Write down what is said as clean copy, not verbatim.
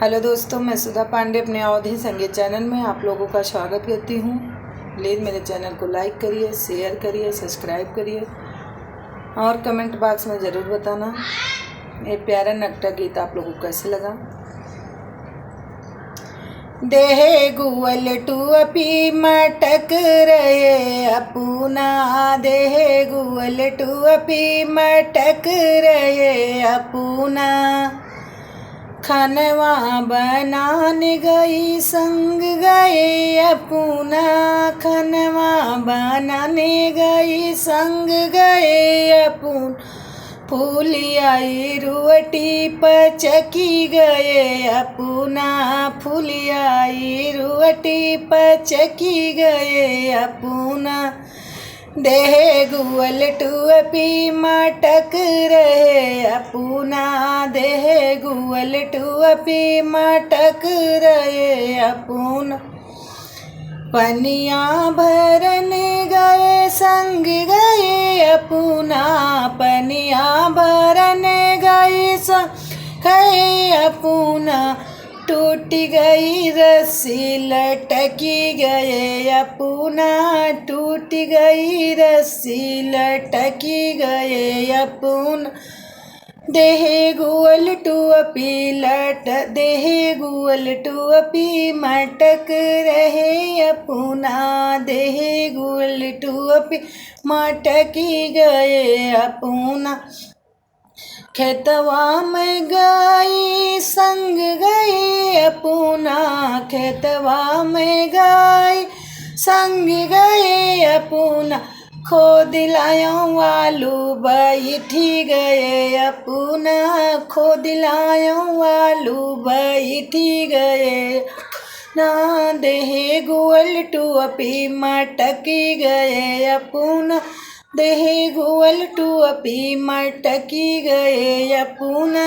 Hello दोस्तों, मैं सुधा पांडे अपने अवधि संगीत चैनल में आप लोगों का स्वागत करती हूँ। प्लीज़ मेरे चैनल को लाइक करिए, शेयर करिए, सब्सक्राइब करिए और कमेंट बॉक्स में ज़रूर बताना ये प्यारा नगटा गीत आप लोगों को कैसे लगा। देहे गुअल टुअपी मटक रहे अपूना, देहे गुअल टुअपी मटक रहे अपूना। खनवा बनाने गई संग गए अपूना, खनवा बनाने गई संग गए अपून। फूलियाई रुवटी पचकी गए अपूना, फूलियाई रुवटी पचकी गए अपूना। देहे गुअल टुअपी मटक रहे अपूना, देहे गुअल टुअपी मटक रहे अपूना। पनिया भरने गए संग गए अपूना, पनिया भरने गए संग गए अपूना। टूट गई रस्सी लटकी गए अपूना, टूट गई रस्सी लटकी गए अपूना। देहे गुअल टुअपी देहे गुअल टुअपी मटक रहे अपूना, देहे गुअल टुअपी मटकी गए अपूना। खेतवा में गई संग गई अपूना, खेतवा में गई संग गए अपूना। खोदिलायों आलू बैठी गए अपूना, खोदिलायों आलू बैठी गए ना। देहे गुअल टुअपी मटकी गए अपूना, देहे गुअल टुअपी मटकी गए अपूना।